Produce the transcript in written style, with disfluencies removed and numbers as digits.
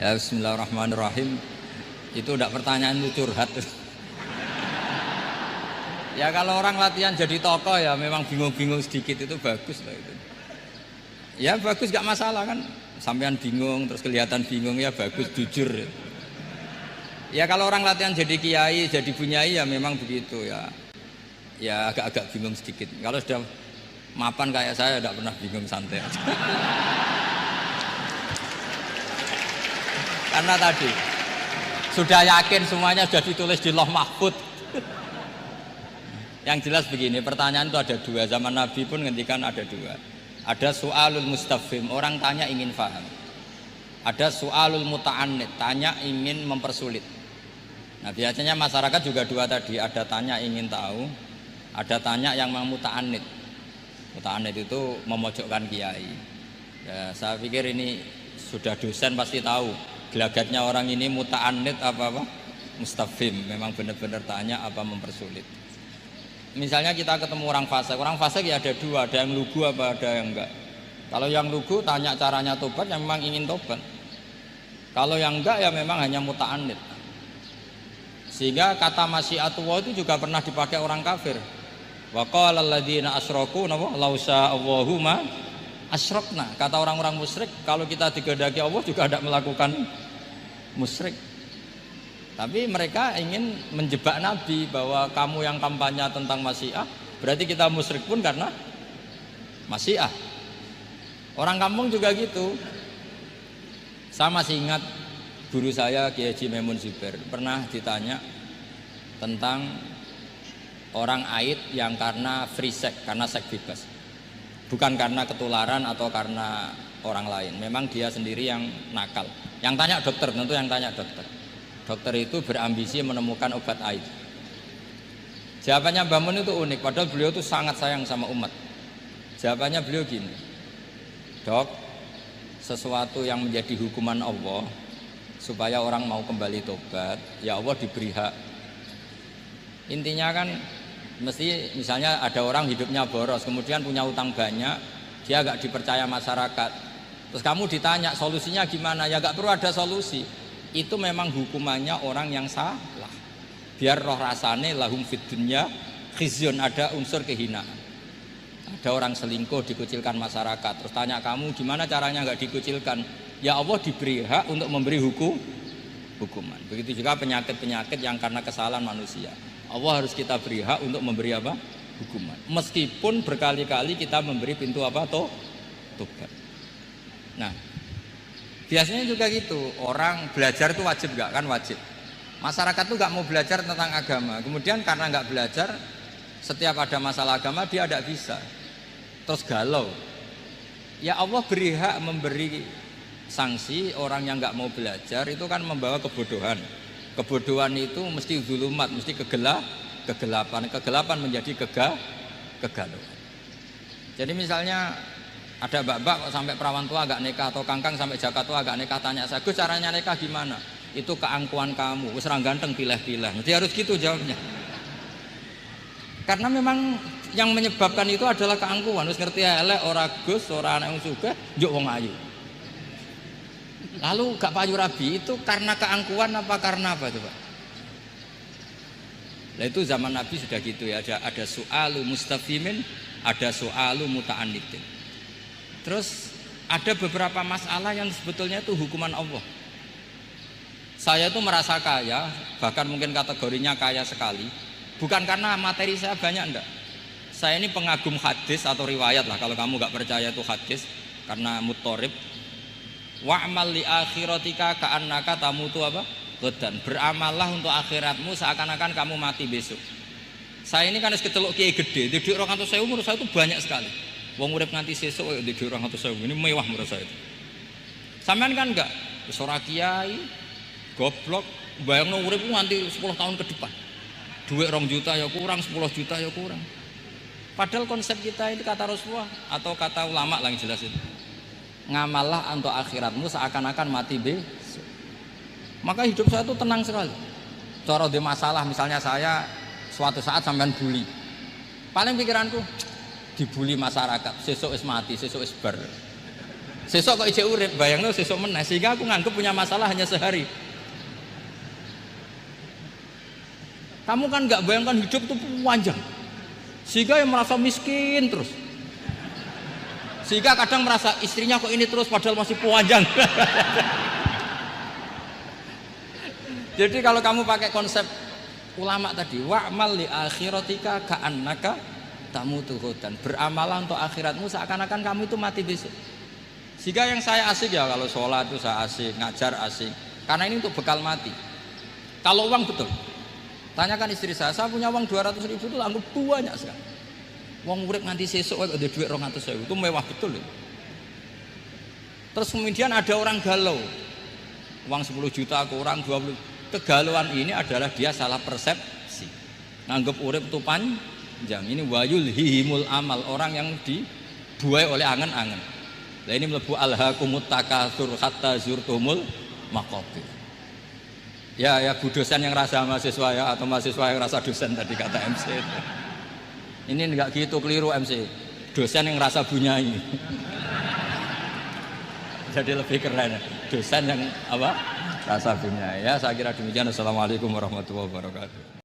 Ya bismillahirrahmanirrahim. Itu udah pertanyaan itu curhat. Ya kalau orang latihan jadi tokoh ya memang bingung-bingung sedikit itu bagus lah itu. Ya bagus gak masalah kan. Sampean bingung terus kelihatan bingung ya bagus jujur. Ya kalau orang latihan jadi kiai, jadi bunyai ya memang begitu ya. Ya agak-agak bingung sedikit. Kalau sudah mapan kayak saya tidak pernah bingung, santai aja. Karena tadi sudah yakin semuanya sudah ditulis di Lauh Mahfuz. Yang jelas begini, pertanyaan itu ada dua. Zaman Nabi pun ngendikan ada dua. Ada su'alul mustafhim, orang tanya ingin paham. Ada su'alul muta'annid, tanya ingin mempersulit. Nah biasanya masyarakat juga dua tadi, ada tanya ingin tahu, ada tanya yang muta'annid. Muta'annid itu memojokkan kiai. Ya, saya pikir ini sudah dosen pasti tahu. Gelagatnya orang ini muta'annid apa mustafhim, memang benar-benar tanya apa mempersulit. Misalnya kita ketemu orang fasik ya ada dua, ada yang lugu apa ada yang enggak. Kalau yang lugu tanya caranya tobat, yang memang ingin tobat. Kalau yang enggak ya memang hanya muta'annid. Sehingga kata masyiatullah itu juga pernah dipakai orang kafir. Wa qala alladziina asyraku law sya'allahu ma asyrakna. Kata orang-orang musyrik, kalau kita dikehendaki Allah juga tidak melakukan musyrik. Tapi mereka ingin menjebak Nabi bahwa kamu yang kampanye tentang masyiah, berarti kita musyrik pun karena masyiah. Orang kampung juga gitu. Saya masih ingat guru saya Kiai Haji Maimun Zubair pernah ditanya tentang orang haid yang karena free sex, karena seks bebas. Bukan karena ketularan atau karena orang lain. Memang dia sendiri yang nakal. Yang tanya dokter, tentu yang tanya dokter. Dokter itu berambisi menemukan obat haid. Jawabannya Mbah Mun itu unik, padahal beliau itu sangat sayang sama umat. Jawabannya beliau gini, dok, sesuatu yang menjadi hukuman Allah supaya orang mau kembali tobat, ya Allah diberi hak. Intinya kan mesti misalnya ada orang hidupnya boros, kemudian punya utang banyak, dia agak dipercaya masyarakat. Terus kamu ditanya solusinya gimana? Ya gak perlu ada solusi. Itu memang hukumannya orang yang salah. Biar roh rasane lahum fid dunya khizyun, ada unsur kehinaan. Ada orang selingkuh dikucilkan masyarakat. Terus tanya kamu gimana caranya nggak dikucilkan? Ya Allah diberi hak untuk memberi hukuman. Begitu juga penyakit-penyakit yang karena kesalahan manusia. Allah harus kita beri hak untuk memberi apa? Hukuman. Meskipun berkali-kali kita memberi pintu apa? Tobat. Nah, biasanya juga gitu, orang belajar itu wajib nggak? Kan wajib. Masyarakat tuh nggak mau belajar tentang agama. Kemudian karena nggak belajar, setiap ada masalah agama dia tidak bisa. Terus galau. Ya Allah beri hak memberi sanksi orang yang nggak mau belajar itu kan membawa kebodohan. Kebodohan itu mesti zulumat, mesti kegelapan. Kegelapan menjadi kegalauan. Jadi misalnya ada mbak-mbak kok sampai perawan tua agak nikah, atau kangkang sampai jaka tua agak nikah, tanya saya, Gus caranya nikah gimana? Itu keangkuhan kamu, wis ra ganteng pilih-pilih. Mesti harus gitu jawabnya. Karena memang yang menyebabkan itu adalah keangkuhan. Wis ngerti elek ora Gus, ora anak wong sugih, njuk wong ayu. Lalu gak payu rabi itu karena keangkuhan apa karena apa coba? Nah itu zaman Nabi sudah gitu ya, ada su'alu mustafimin, ada su'alu muta'annidin. Terus ada beberapa masalah yang sebetulnya itu hukuman Allah. Saya itu merasa kaya, bahkan mungkin kategorinya kaya sekali, bukan karena materi saya banyak, enggak. Saya ini pengagum hadis atau riwayat lah, kalau kamu nggak percaya itu hadis, karena muttorib. Wa'mal li akhiratika ka'annaka tamutu apa? Godan. Beramallah untuk akhiratmu seakan-akan kamu mati besok. Saya ini kan keceluk kiai gede, di 200.000 menurut saya itu banyak sekali. Wong urip nganti sesuk kaya di 200.000 ini mewah menurut saya itu. Sampean kan enggak, wis ora kiai, goblok, bayangno urip nganti 10 tahun ke depan. Duit 2 juta ya kurang, 10 juta ya kurang. Padahal konsep kita ini kata Rasulullah atau kata ulama lah yang jelas itu. Ngamallah untuk akhiratmu seakan-akan mati besok. Maka hidup saya itu tenang sekali. Cara ada masalah, misalnya saya suatu saat sampean bully. Paling pikiranku dibully masyarakat, sesuk wis mati, sesuk wis bar. Sesok kok ijek urip, bayangno sesok meneh, sehingga aku nganggep punya masalah hanya sehari. Kamu kan nggak bayangkan hidup itu panjang, sehingga yang merasa miskin terus, sehingga kadang merasa istrinya kok ini terus padahal masih panjang. Jadi kalau kamu pakai konsep ulama tadi, wa'mal li akhiratika ka'annaka tamutu ghadan, beramalah untuk akhiratmu seakan-akan kamu itu mati besok. Sehingga yang saya asik ya kalau sholat itu saya asik, ngajar asik, karena ini untuk bekal mati. Kalau uang betul, tanyakan istri saya punya uang 200.000 itu anggap banyak sekali. Uang urip nganti sesuk ada duit 200.000 itu mewah betul. Terus kemudian ada orang galau, uang 10 juta ke orang 20. Kegalauan ini adalah dia salah persepsi, nganggap urip itu panjang. Ini wayul hihimul amal, orang yang dibuai oleh angen-angen. Nah ini melebu alhaqumut takatsur hatta zurtumul maqabir. Ya bu dosen yang rasa mahasiswa ya, atau mahasiswa yang rasa dosen tadi kata MC. Ini enggak gitu, keliru MC. Dosen yang rasa bunyai. Jadi lebih keren. Dosen yang apa? Rasa bunyai. Ya saya kira demikian. Assalamualaikum warahmatullahi wabarakatuh.